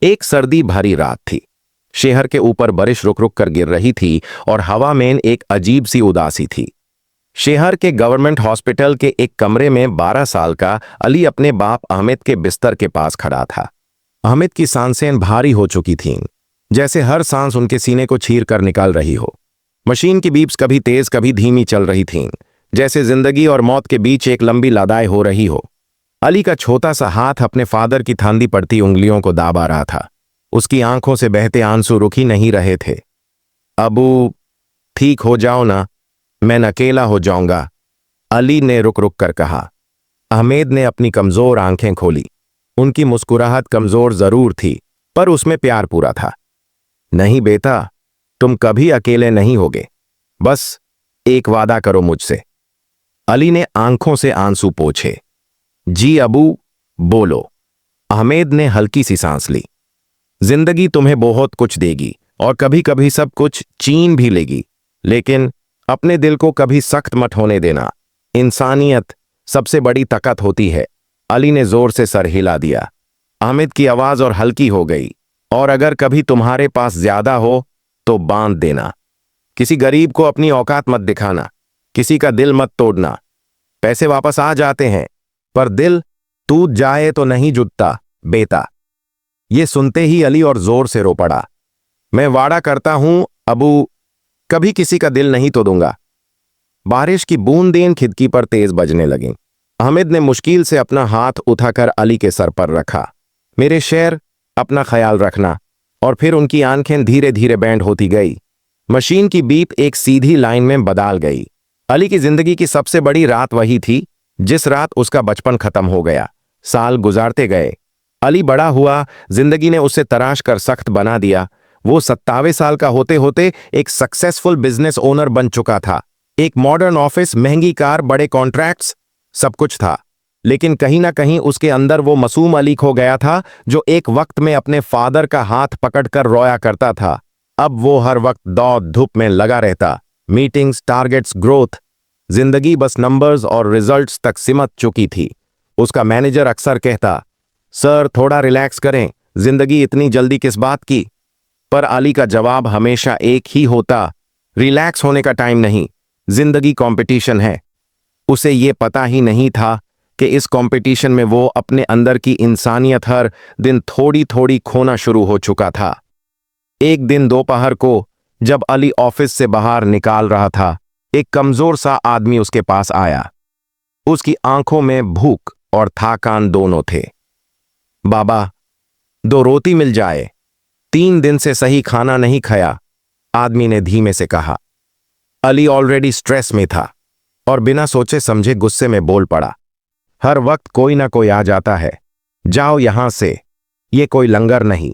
एक सर्दी भरी रात थी। शहर के ऊपर बारिश रुक रुक कर गिर रही थी और हवा में एक अजीब सी उदासी थी। शहर के गवर्नमेंट हॉस्पिटल के एक कमरे में 12 साल का अली अपने बाप अहमद के बिस्तर के पास खड़ा था। अहमद की सांसें भारी हो चुकी थीं, जैसे हर सांस उनके सीने को चीर कर निकाल रही हो। मशीन की बीप्स कभी तेज कभी धीमी चल रही थीं, जैसे जिंदगी और मौत के बीच एक लंबी लड़ाई हो रही हो। अली का छोटा सा हाथ अपने फादर की थांदी पड़ती उंगलियों को दाबा रहा था। उसकी आंखों से बहते आंसू रुक ही नहीं रहे थे। अबू, ठीक हो जाओ ना, मैं अकेला हो जाऊंगा, अली ने रुक रुक कर कहा। अहमद ने अपनी कमजोर आंखें खोली। उनकी मुस्कुराहट कमजोर जरूर थी, पर उसमें प्यार पूरा था। नहीं बेटा, तुम कभी अकेले नहीं होगे, बस एक वादा करो मुझसे। अली ने आंखों से आंसू पोंछे। जी अबू, बोलो। अहमद ने हल्की सी सांस ली। जिंदगी तुम्हें बहुत कुछ देगी और कभी कभी सब कुछ छीन भी लेगी, लेकिन अपने दिल को कभी सख्त मत होने देना। इंसानियत सबसे बड़ी ताकत होती है। अली ने जोर से सर हिला दिया। अहमद की आवाज और हल्की हो गई। और अगर कभी तुम्हारे पास ज्यादा हो तो बांध देना। किसी गरीब को अपनी औकात मत दिखाना, किसी का दिल मत तोड़ना। पैसे वापस आ जाते हैं, पर दिल टूट जाए तो नहीं जुटता बेटा। ये सुनते ही अली और जोर से रो पड़ा। मैं वादा करता हूं अबू, कभी किसी का दिल नहीं तोड़ूंगा। बारिश की बूंदें खिड़की पर तेज बजने लगीं। अहमद ने मुश्किल से अपना हाथ उठाकर अली के सर पर रखा। मेरे शेर, अपना ख्याल रखना। और फिर उनकी आंखें धीरे धीरे बैंड होती गई। मशीन की बीप एक सीधी लाइन में बदल गई। अली की जिंदगी की सबसे बड़ी रात वही थी जिस रात उसका बचपन खत्म हो गया। साल गुजारते गए, अली बड़ा हुआ, जिंदगी ने उसे तराश कर सख्त बना दिया। वो 27 साल का होते होते एक सक्सेसफुल बिजनेस ओनर बन चुका था। एक मॉडर्न ऑफिस, महंगी कार, बड़े कॉन्ट्रैक्ट्स, सब कुछ था। लेकिन कहीं ना कहीं उसके अंदर वो मासूम अली खो गया था, जो एक वक्त में अपने फादर का हाथ पकड़कर रोया करता था। अब वो हर वक्त दौड़ धूप में लगा रहता। Meetings, targets, growth. जिंदगी बस नंबर्स और रिजल्ट्स तक सिमट चुकी थी। उसका मैनेजर अक्सर कहता, सर थोड़ा रिलैक्स करें, जिंदगी इतनी जल्दी किस बात की। पर अली का जवाब हमेशा एक ही होता, रिलैक्स होने का टाइम नहीं, जिंदगी कंपटीशन है। उसे ये पता ही नहीं था कि इस कंपटीशन में वो अपने अंदर की इंसानियत हर दिन थोड़ी थोड़ी खोना शुरू हो चुका था। एक दिन दोपहर को जब अली ऑफिस से बाहर निकाल रहा था, एक कमजोर सा आदमी उसके पास आया। उसकी आंखों में भूख और थकान दोनों थे। बाबा, 2 रोटी मिल जाए, 3 दिन से सही खाना नहीं खाया, आदमी ने धीमे से कहा। अली ऑलरेडी स्ट्रेस में था और बिना सोचे समझे गुस्से में बोल पड़ा, हर वक्त कोई ना कोई आ जाता है, जाओ यहां से, ये कोई लंगर नहीं।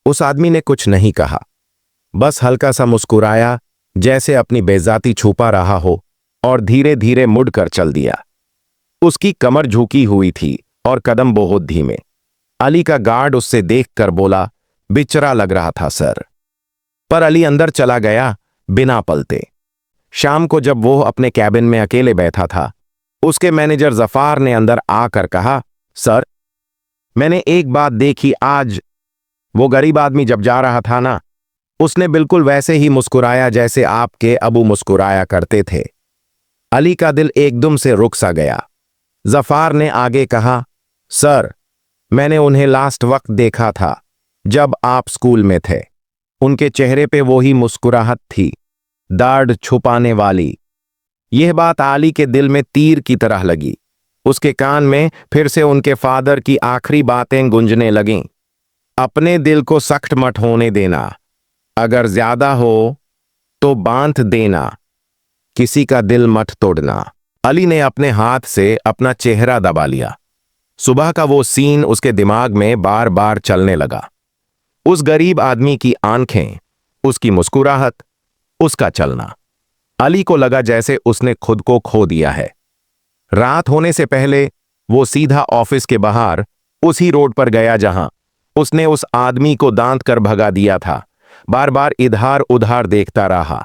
उस आदमी ने कुछ नहीं कहा, बस हल्का सा मुस्कुराया, जैसे अपनी बेइज्जती छुपा रहा हो, और धीरे धीरे मुड़कर चल दिया। उसकी कमर झुकी हुई थी और कदम बहुत धीमे। अली का गार्ड उससे देखकर बोला, बेचारा लग रहा था सर। पर अली अंदर चला गया बिना पलटे। शाम को जब वो अपने कैबिन में अकेले बैठा था, उसके मैनेजर जफार ने अंदर आकर कहा, सर मैंने एक बात देखी आज। वो गरीब आदमी जब जा रहा था ना, उसने बिल्कुल वैसे ही मुस्कुराया जैसे आपके अबू मुस्कुराया करते थे। अली का दिल एकदम से रुक सा गया। जफार ने आगे कहा, सर मैंने उन्हें लास्ट वक्त देखा था जब आप स्कूल में थे। उनके चेहरे पे वही मुस्कुराहट थी, दाढ़ छुपाने वाली। यह बात अली के दिल में तीर की तरह लगी। उसके कान में फिर से उनके फादर की आखिरी बातें गूंजने लगीं। अपने दिल को सख्त मत होने देना, अगर ज्यादा हो तो बांध देना, किसी का दिल मत तोड़ना। अली ने अपने हाथ से अपना चेहरा दबा लिया। सुबह का वो सीन उसके दिमाग में बार बार चलने लगा। उस गरीब आदमी की आंखें, उसकी मुस्कुराहट, उसका चलना। अली को लगा जैसे उसने खुद को खो दिया है। रात होने से पहले वो सीधा ऑफिस के बाहर उसी रोड पर गया जहां उसने उस आदमी को दांत कर भगा दिया था। बार बार इधर उधर देखता रहा।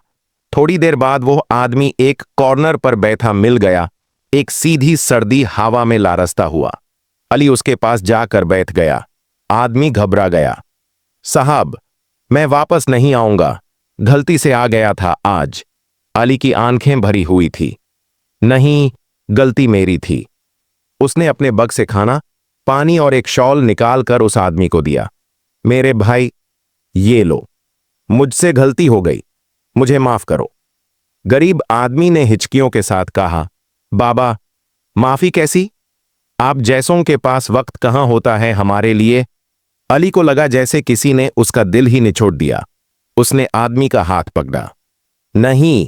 थोड़ी देर बाद वो आदमी एक कॉर्नर पर बैठा मिल गया, एक सीधी सर्दी हवा में लारसता हुआ। अली उसके पास जाकर बैठ गया। आदमी घबरा गया। साहब, मैं वापस नहीं आऊंगा, गलती से आ गया था आज। अली की आंखें भरी हुई थी। नहीं, गलती मेरी थी। उसने अपने बग से खाना, पानी और एक शॉल निकालकर उस आदमी को दिया। मेरे भाई, ये लो, मुझसे गलती हो गई, मुझे माफ करो। गरीब आदमी ने हिचकियों के साथ कहा, बाबा, माफी कैसी? आप जैसों के पास वक्त कहां होता है हमारे लिए। अली को लगा जैसे किसी ने उसका दिल ही निचोड़ दिया। उसने आदमी का हाथ पकड़ा। नहीं,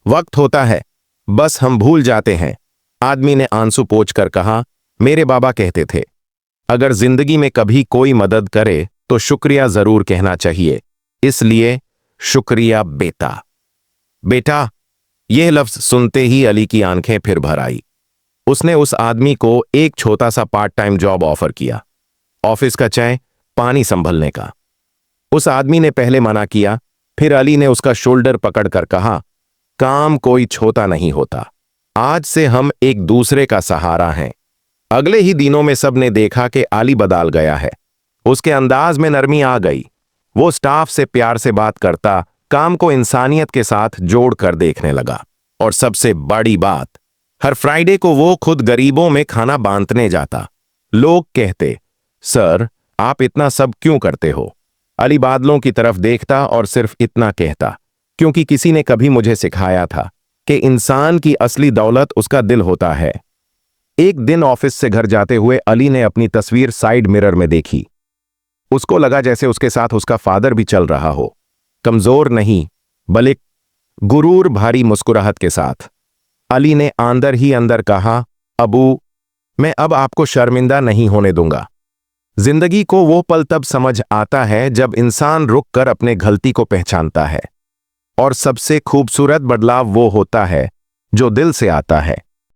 वक्त होता है, बस हम भूल जाते हैं। आदमी ने आंसू पोंछकर कहा, मेरे बाबा कहते थे, अगर जिंदगी में कभी कोई मदद करे तो शुक्रिया जरूर कहना चाहिए, इसलिए शुक्रिया बेटा। बेटा, यह लफ्ज सुनते ही अली की आंखें फिर भर आई। उसने उस आदमी को एक छोटा सा पार्ट टाइम जॉब ऑफर किया, ऑफिस का चाय पानी संभलने का। उस आदमी ने पहले मना किया, फिर अली ने उसका शोल्डर पकड़कर कहा, काम कोई छोटा नहीं होता, आज से हम एक दूसरे का सहारा हैं। अगले ही दिनों में सबने देखा कि अली बदल गया है। उसके अंदाज में नरमी आ गई। वो स्टाफ से प्यार से बात करता, काम को इंसानियत के साथ जोड़कर देखने लगा। और सबसे बड़ी बात, हर फ्राइडे को वो खुद गरीबों में खाना बांटने जाता। लोग कहते, सर, आप इतना सब क्यों करते हो? अली बादलों की तरफ देखता और सिर्फ इतना कहता, क्योंकि किसी ने कभी मुझे सिखाया था कि इंसान की असली दौलत उसका दिल होता है। एक दिन ऑफिस से घर जाते हुए अली ने अपनी तस्वीर साइड मिरर में देखी। उसको लगा जैसे उसके साथ उसका फादर भी चल रहा हो, कमजोर नहीं बल्कि गुरूर भारी मुस्कुराहट के साथ। अली ने अंदर ही अंदर कहा, अबू, मैं अब आपको शर्मिंदा नहीं होने दूंगा। जिंदगी को वो पल तब समझ आता है जब इंसान रुककर अपने गलती को पहचानता है। और सबसे खूबसूरत बदलाव वो होता है जो दिल से आता है।